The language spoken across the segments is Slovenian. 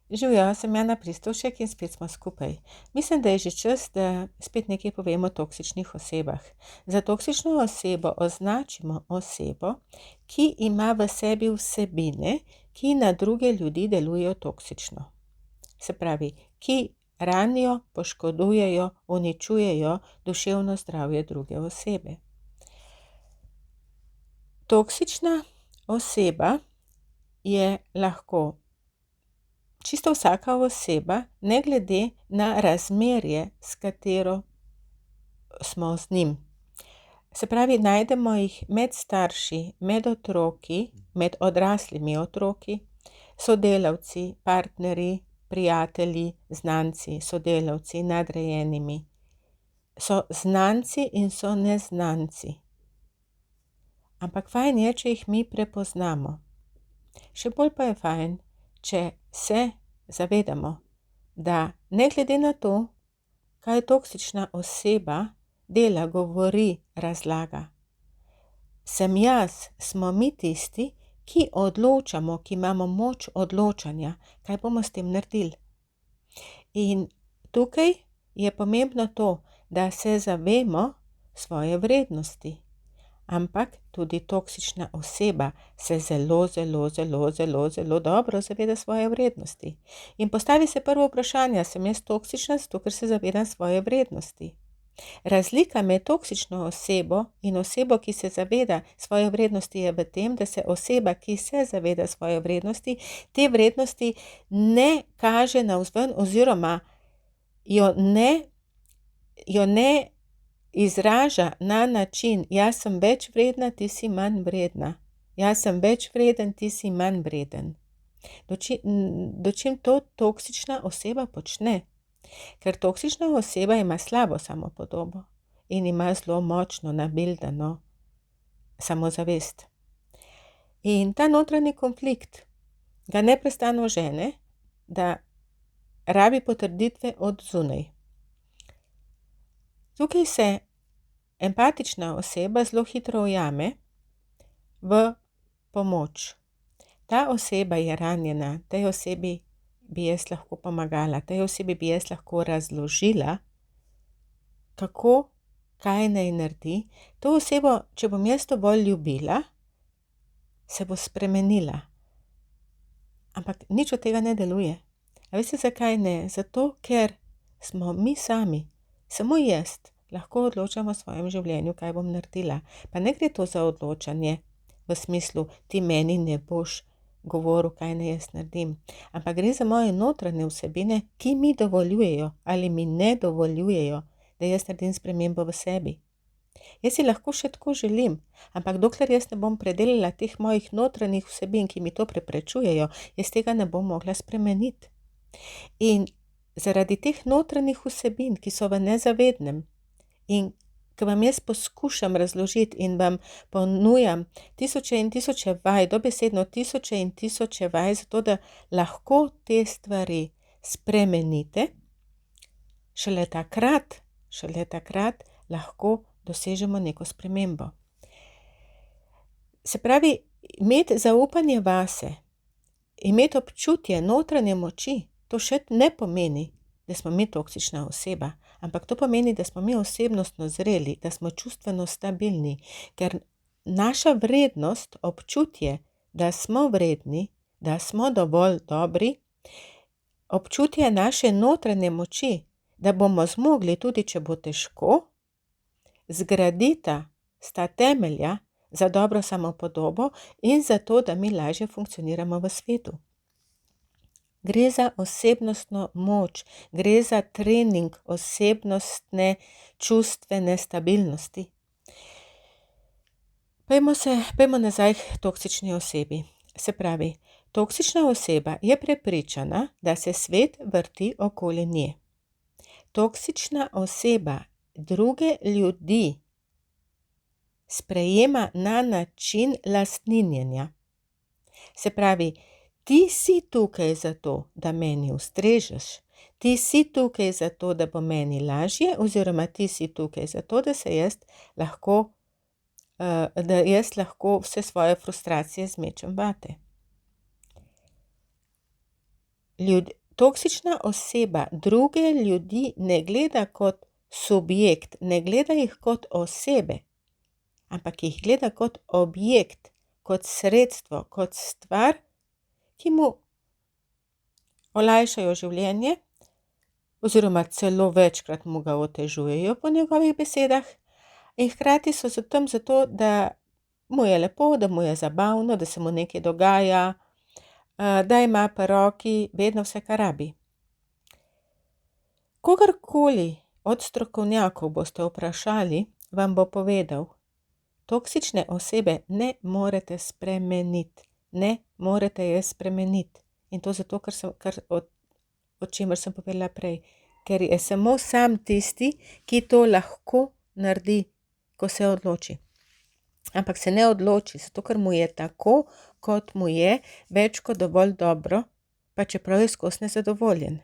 Živjo, sem Jana Pristovšek in spet smo skupaj. Mislim, da je že čas, da spet nekaj povemo o toksičnih osebah. Za toksično osebo označimo osebo, ki ima v sebi vsebine, ki na druge ljudi delujejo toksično. Se pravi, ki ranijo, poškodujejo, uničujejo duševno zdravje druge osebe. Toksična oseba je lahko čisto vsaka oseba, ne glede na razmerje, s katero smo z njim. Se pravi, najdemo jih med starši, med otroki, med odraslimi otroki, sodelavci, partnerji, prijatelji, znanci, sodelavci, nadrejenimi. So znanci in so neznanci. Ampak fajn je, če jih mi prepoznamo. Še bolj pa je fajn, če se zavedamo, da ne glede na to, kaj toksična oseba dela, govori, razlaga, sem jaz, smo mi tisti, ki odločamo, ki imamo moč odločanja, kaj bomo s tem naredili. In tukaj je pomembno to, da se zavemo svoje vrednosti. Ampak tudi toksična oseba se zelo dobro zaveda svoje vrednosti. In postavi se prvo vprašanje, sem jaz toksična, zato ker se zavedam svoje vrednosti. Razlika med toksično osebo in osebo, ki se zaveda svoje vrednosti, je v tem, da se oseba, ki se zaveda svoje vrednosti, te vrednosti ne kaže navzven oziroma jo ne izraža na način, jaz sem več vredna, ti si manj vredna. Jaz sem več vreden, ti si manj vreden. Dočim to toksična oseba počne. Ker toksična oseba ima slabo samopodobo in ima zelo močno nabildano samozavest. In ta notranji konflikt ga neprestano žene, da rabi potrditve od zunaj. Tukaj se empatična oseba zelo hitro ujame v pomoč. Ta oseba je ranjena, tej osebi bi jaz lahko pomagala, tej osebi bi jaz lahko razložila, kako, kaj naj naredi. To osebo, če bom jaz dovolj ljubila, se bo spremenila. Ampak nič od tega ne deluje. A veste, zakaj ne? Zato, ker smo mi sami. Samo jaz lahko odločam o svojem življenju, kaj bom naredila. Pa ne gre to za odločanje v smislu, ti meni ne boš govoril, kaj naj jaz naredim. Ampak gre za moje notranje vsebine, ki mi dovoljujejo ali mi ne dovoljujejo, da jaz naredim spremembo v sebi. Jaz si lahko še tako želim, ampak dokler jaz ne bom predelala teh mojih notranjih vsebin, ki mi to preprečujejo, jaz tega ne bom mogla spremeniti. In zaradi teh notranjih vsebin, ki so v nezavednem in ki vam jaz poskušam razložiti in vam ponujam tisoče in tisoče vaj, dobesedno tisoče in tisoče vaj, zato da lahko te stvari spremenite, šele takrat lahko dosežemo neko spremembo. Se pravi, imeti zaupanje vase, imeti občutje notranje moči, to še ne pomeni, da smo mi toksična oseba, ampak to pomeni, da smo mi osebnostno zreli, da smo čustveno stabilni, ker naša vrednost, občutje, da smo vredni, da smo dovolj dobri, občutje naše notranje moči, da bomo zmogli, tudi če bo težko, zgradita sta temelja za dobro samopodobo in za to, da mi lažje funkcioniramo v svetu. Gre za osebnostno moč, gre za trening osebnostne, čustvene stabilnosti. Pojdimo nazaj k toksični osebi. Se pravi, toksična oseba je prepričana, da se svet vrti okoli nje. Toksična oseba druge ljudi sprejema na način lastninjenja. Se pravi, ti si tukaj zato, da meni ustrežeš, ti si tukaj zato, da bo meni lažje, oziroma ti si tukaj zato, da jaz lahko vse svoje frustracije zmečem vate. toksična oseba druge ljudi ne gleda kot subjekt, ne gleda jih kot osebe, ampak jih gleda kot objekt, kot sredstvo, kot stvar, ki mu olajšajo življenje, oziroma celo večkrat mu ga otežujejo po njegovih besedah, in hkrati so tam zato, da mu je lepo, da mu je zabavno, da se mu nekaj dogaja, da ima pri roki vedno vse, kar rabi. Kogarkoli od strokovnjakov boste vprašali, vam bo povedal, toksične osebe ne morete spremeniti. Ne morete je spremeniti. In to zato, o čemer sem povedala prej. Ker je samo sam tisti, ki to lahko naredi, ko se odloči. Ampak se ne odloči, zato ker mu je tako, kot mu je, več kot dovolj dobro, pa čeprav je skozi nezadovoljen.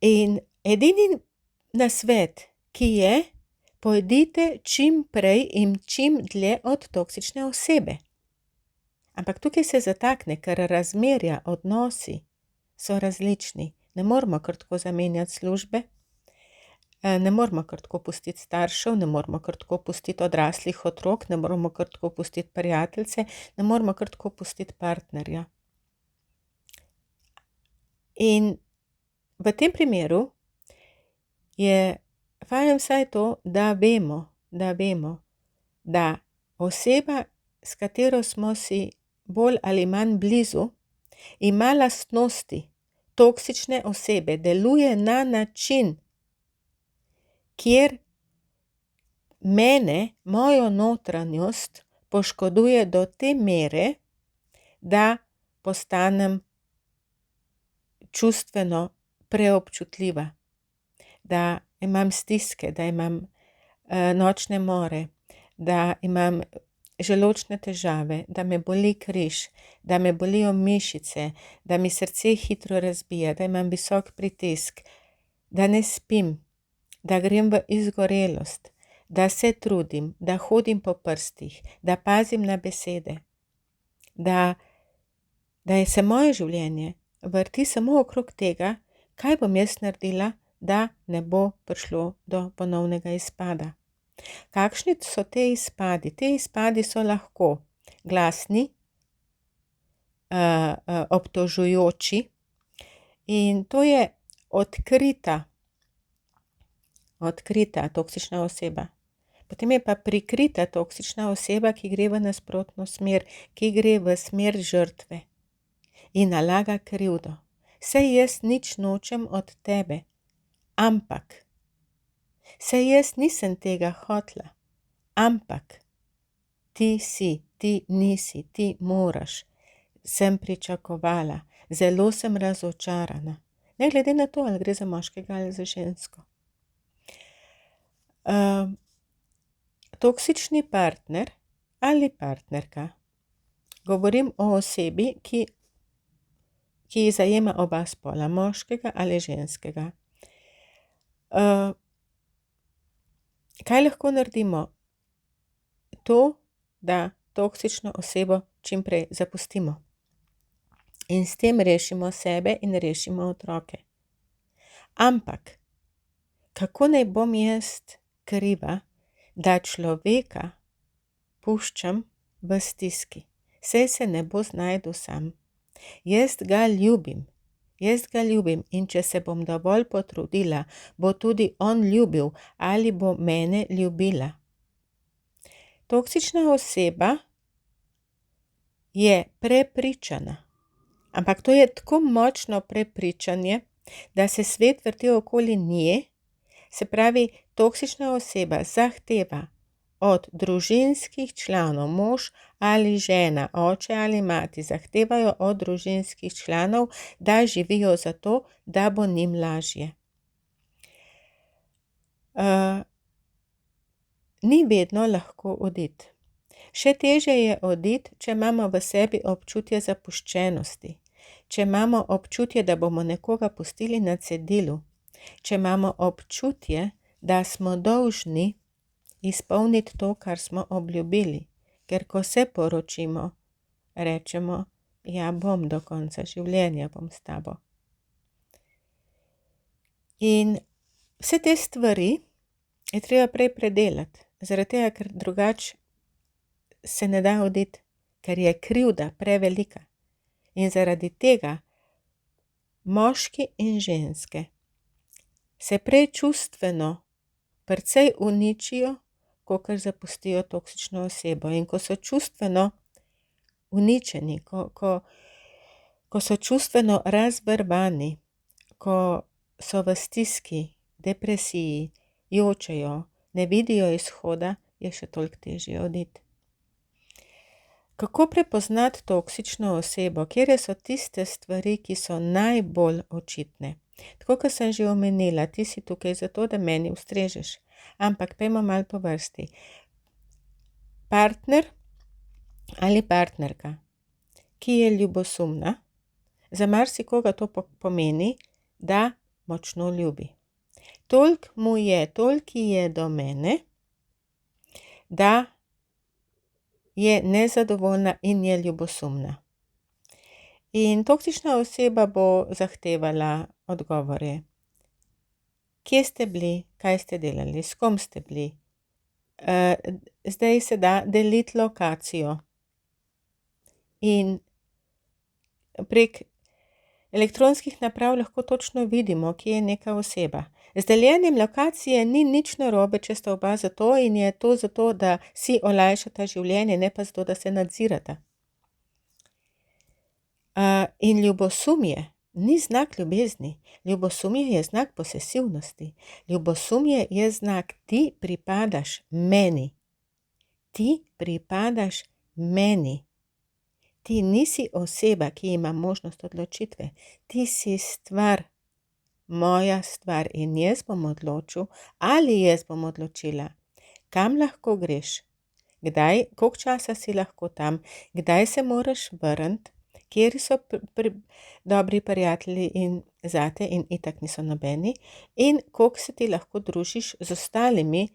In edini nasvet, ki je, pojdite čim prej in čim dlje od toksične osebe. Ampak tukaj se zatakne, ker razmerja, odnosi so različni. Ne moramo kar tako zamenjati službe, ne moramo kar tako pustiti staršev, ne moramo kar tako pustiti odraslih otrok, ne moramo kar tako pustiti prijateljice, ne moramo kar tako pustiti partnerja. In v tem primeru je fajn vsaj to, da vemo, da oseba, s katero smo si bolj ali manj blizu, ima lastnosti toksične osebe, deluje na način, kjer mene, mojo notranjost poškoduje do te mere, da postanem čustveno preobčutljiva, da imam stiske, da imam nočne more, da imam želodčne težave, da me boli križ, da me bolijo mišice, da mi srce hitro razbija, da imam visok pritisk, da ne spim, da grem v izgorelost, da se trudim, da hodim po prstih, da pazim na besede, da se moje življenje vrti samo okrog tega, kaj bom jaz naredila, da ne bo prišlo do ponovnega izpada. Kakšni so te izpadi? Te izpadi so lahko glasni, obtožujoči, in to je odkrita toksična oseba. Potem je pa prikrita toksična oseba, ki gre v nasprotno smer, ki gre v smer žrtve in nalaga krivdo. Saj jaz nič nočem od tebe, ampak saj jaz nisem tega hotela, ampak ti si, ti nisi, ti moraš, sem pričakovala, zelo sem razočarana. Ne glede na to, ali gre za moškega ali za žensko. Toksični partner ali partnerka, govorim o osebi, ki zajema oba spola, moškega ali ženskega. Kaj lahko naredimo? To, da toksično osebo čim prej zapustimo. In s tem rešimo sebe in rešimo otroke. Ampak, kako naj bom jaz kriva, da človeka puščam v stiski? Saj se ne bo znašel sam. Jaz ga ljubim in če se bom dovolj potrudila, bo tudi on ljubil ali bo mene ljubila. Toksična oseba je prepričana, ampak to je tako močno prepričanje, da se svet vrti okoli nje. Se pravi, toksična oseba zahteva od družinskih članov, mož ali žena, oče ali mati, zahtevajo od družinskih članov, da živijo zato, da bo njim lažje. Ni vedno lahko oditi. Še težje je oditi, če imamo v sebi občutje zapuščenosti, če imamo občutje, da bomo nekoga pustili na cedilu, če imamo občutje, da smo dolžni izpolniti to, kar smo obljubili. Ker ko se poročimo, rečemo, Ja, bom do konca življenja, bom s tabo. In vse te stvari je treba prej predelati, zaradi tega, ker drugače se ne da oditi, ker je krivda prevelika. In zaradi tega moški in ženske se prej čustveno precej uničijo, kakor zapustijo toksično osebo. In ko so čustveno uničeni, ko so čustveno razbrvani, ko so v stiski, depresiji, jočejo, ne vidijo izhoda, je še toliko težje oditi. Kako prepoznati toksično osebo? Katere so tiste stvari, ki so najbolj očitne? Tako, kot sem že omenila, ti si tukaj zato, da meni ustrežeš. Ampak pojmo malo po vrsti. Partner ali partnerka, ki je ljubosumna, za marsikoga to pomeni, da močno ljubi. Toliko mu je, toliko je do mene, da je nezadovoljna in je ljubosumna. In toksična oseba bo zahtevala odgovore. Kje ste bili, kaj ste delali, s kom ste bili? Zdaj se da deliti lokacijo. In prek elektronskih naprav lahko točno vidimo, kje je neka oseba. Z deljenjem lokacije ni nič narobe, če sta oba zato in je to zato, da si olajšata življenje, ne pa zato, da se nadzirata. In ljubosumje ni znak ljubezni. Ljubosumje je znak posesivnosti. Ljubosumje je znak, ti pripadaš meni. Ti pripadaš meni. Ti nisi oseba, ki ima možnost odločitve. Ti si stvar, moja stvar in jaz bom odločil, ali jaz bom odločila, kam lahko greš, kdaj, koliko časa si lahko tam, kdaj se moraš vrniti, kjer so dobri prijatelji in zate in itak niso nobeni in koliko se ti lahko družiš z ostalimi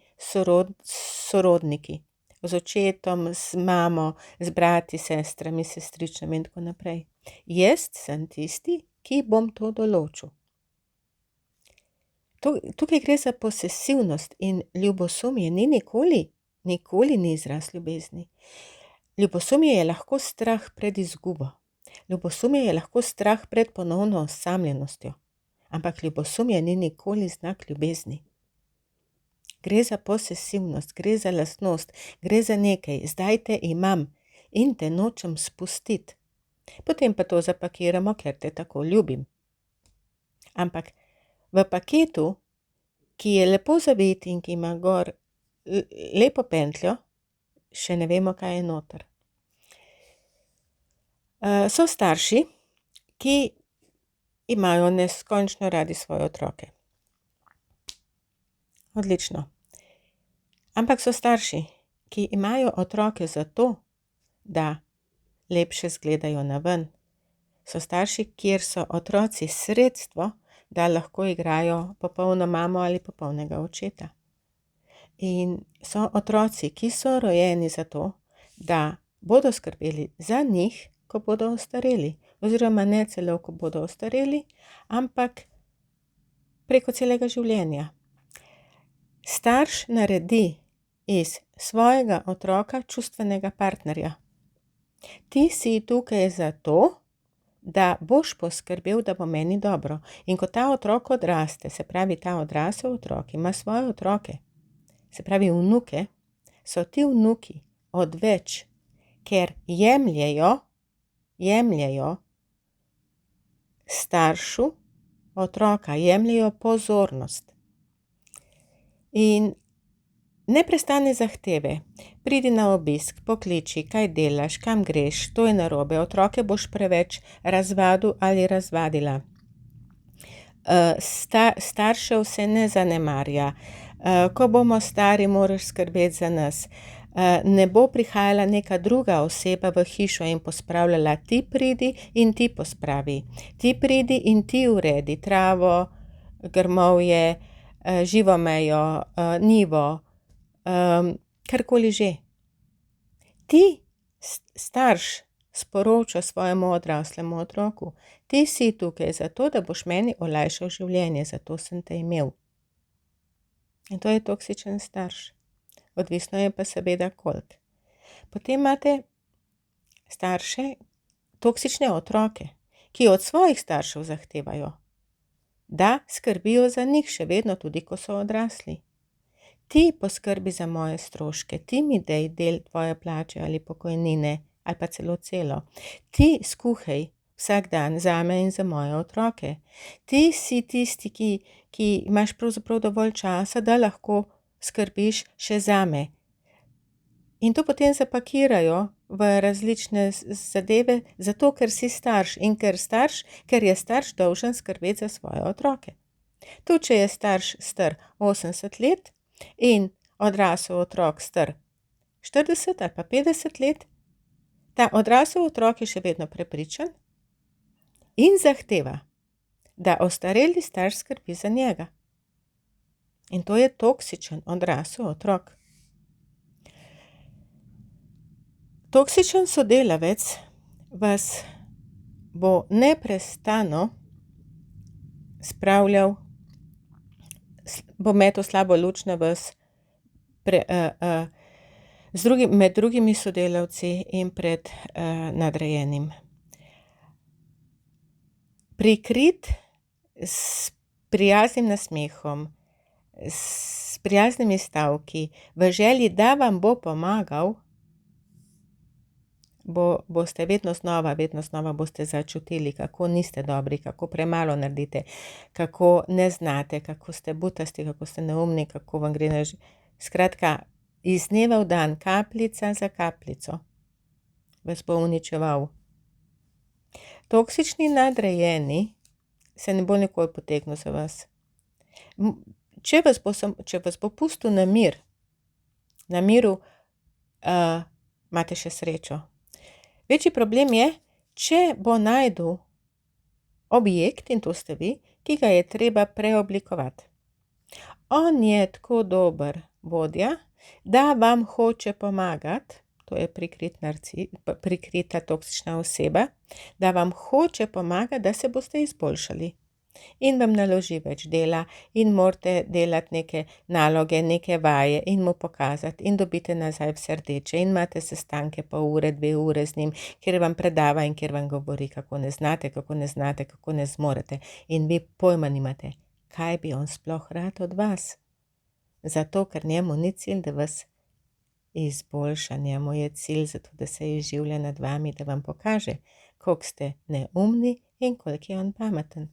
sorodniki. Z očetom, z mamo, z brati, sestrami, sestričnami in tako naprej. Jaz sem tisti, ki bom to določil. Tukaj gre za posesivnost in ljubosumje ni nikoli ni izraz ljubezni. Ljubosumje je lahko strah pred izgubo. Ljubosumje je lahko strah pred ponovno osamljenostjo. Ampak ljubosumje ni nikoli znak ljubezni. Gre za posesivnost, gre za lastnost, gre za nekaj, zdaj te imam in te nočem spustiti. Potem pa to zapakiramo, ker te tako ljubim. Ampak v paketu, ki je lepo zavit in ki ima gor lepo pentljo, še ne vemo, kaj je noter. So starši, ki imajo neskončno radi svoje otroke. Odlično. Ampak so starši, ki imajo otroke zato, da lepše izgledajo naven. So starši, kjer so otroci sredstvo, da lahko igrajo popolno mamo ali popolnega očeta. In so otroci, ki so rojeni zato, da bodo skrbeli za njih, ko bodo ostareli. Oziroma ne celo, ko bodo ostareli, ampak preko celega življenja. Starš naredi iz svojega otroka čustvenega partnerja. Ti si tukaj zato, da boš poskrbel, da bo meni dobro. In ko ta otrok odraste, se pravi ta odrasel otrok ima svoje otroke, se pravi vnuke, so ti vnuki odveč, ker jemljejo staršu otroka, jemljejo pozornost. In neprestane zahteve, pridi na obisk, pokliči, kaj delaš, kam greš, to je narobe, otroke boš preveč razvadil ali razvadila. Staršev se ne zanemarja, ko bomo stari, moraš skrbeti za nas. Ne bo prihajala neka druga oseba v hišo in pospravljala, ti pridi in ti pospravi. Ti pridi in ti uredi travo, grmovje, živo mejo, njivo, karkoli že. Ti, starš, sporoča svojemu odraslemu otroku: ti si tukaj zato, da boš meni olajšal življenje, zato sem te imel. In to je toksičen starš. Odvisno je pa seveda koliko. Potem imate starše, toksične otroke, ki od svojih staršev zahtevajo, da skrbijo za njih še vedno, tudi ko so odrasli. Ti poskrbi za moje stroške, ti mi dej del tvoje plače ali pokojnine, ali pa celo celo. Ti skuhaj vsak dan zame in za moje otroke. Ti si tisti, ki imaš pravzaprav dovolj časa, da lahko skrbiš še zame. In to potem zapakirajo v različne zadeve, zato ker si starš in ker je starš dolžan skrbeti za svoje otroke. Tudi če je starš star 80 let in odrasel otrok star 40 ali pa 50 let, ta odrasel otrok je še vedno prepričan in zahteva, da ostareli starš skrbi za njega. In to je toksičen odrasel otrok. Toksičen sodelavec vas bo neprestano spravljal, bo metal slabo luč na vas med drugimi sodelavci in pred nadrejenim. Prikrit s prijaznim nasmehom, s prijaznimi stavki, v želji, da vam bo pomagal, boste vedno znova boste začutili, kako niste dobri, kako premalo naredite, kako ne znate, kako ste butasti, kako ste neumni, kako vam gre Skratka, iz dneva v dan, kapljica za kapljico vas bo uničeval. Toksični nadrejeni se ne bo nikoli potegnil za vas. Če vas bo pustil na miru, imate še srečo. Večji problem je, če bo našel objekt, in to ste vi, ki ga je treba preoblikovati. On je tako dober vodja, da vam hoče pomagati, to je prikrita toksična oseba, da vam hoče pomagati, da se boste izboljšali. In vam naloži več dela in morate delati neke naloge, neke vaje in mu pokazati in dobite nazaj vse rdeče in imate sestanke pol ure, 2 ure z njim, kjer vam predava in kjer vam govori, kako ne znate, kako ne zmorete. In vi pojma nimate, kaj bi on sploh rad od vas. Zato, ker njemu ni cilj, da vas izboljša, njemu je cilj zato, da se izživlja nad vami, da vam pokaže, koliko ste neumni in koliko je on pameten.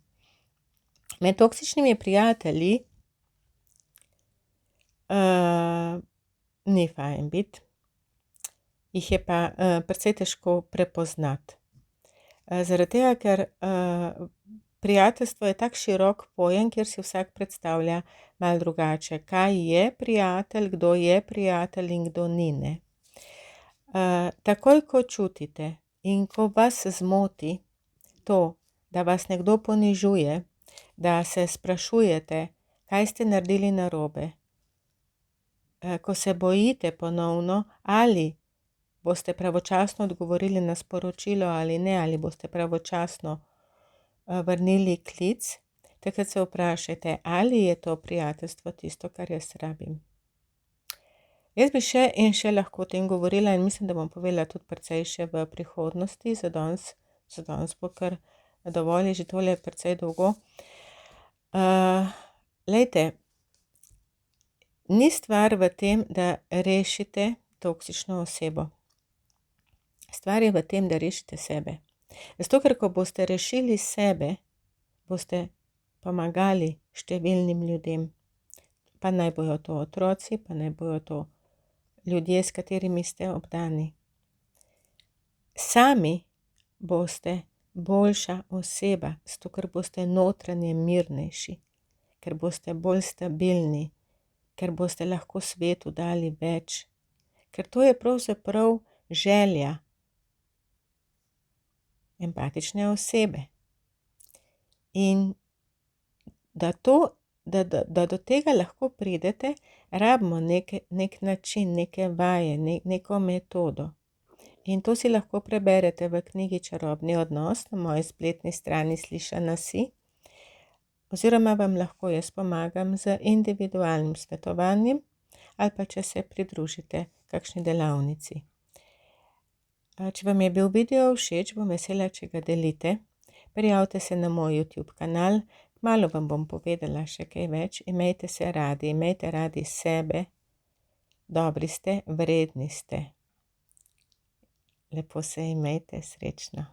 Med toksičnimi prijatelji ni fajn biti, jih je pa precej težko prepoznati. Zaradi tega, ker prijateljstvo je tak širok pojem, kjer si vsak predstavlja malo drugače. Kaj je prijatelj, kdo je prijatelj in kdo ni, ne? Takoj, ko čutite in ko vas zmoti to, da vas nekdo ponižuje, da se sprašujete, kaj ste naredili narobe, ko se bojite ponovno, ali boste pravočasno odgovorili na sporočilo ali ne, ali boste pravočasno vrnili klic, takrat se vprašajte, ali je to prijateljstvo tisto, kar jaz rabim. Jaz bi še in še lahko o tem govorila in mislim, da bom povedala tudi precej še v prihodnosti, za danes bo kar dovolj, je že tole precej dolgo. Glejte, ni stvar v tem, da rešite toksično osebo. Stvar je v tem, da rešite sebe. Zato, ker ko boste rešili sebe, boste pomagali številnim ljudem. Pa naj bojo to otroci, pa naj bojo to ljudje, s katerimi ste obdani. Sami boste boljša oseba, zato ker boste notranje mirnejši, ker boste bolj stabilni, ker boste lahko svetu dali več. Ker to je pravzaprav želja empatične osebe. In da do tega lahko pridete, rabimo nek način, neke vaje, neko metodo. In to si lahko preberete v knjigi Čarobni odnos na moji spletni strani Slišana si, oziroma vam lahko jaz pomagam z individualnim svetovanjem ali pa če se pridružite kakšni delavnici. Če vam je bil video všeč, bom vesela, če ga delite. Prijavite se na moj YouTube kanal, kmalu vam bom povedala še kaj več. Imejte se radi, imejte radi sebe, dobri ste, vredni ste. Lepo se imejte, srečno.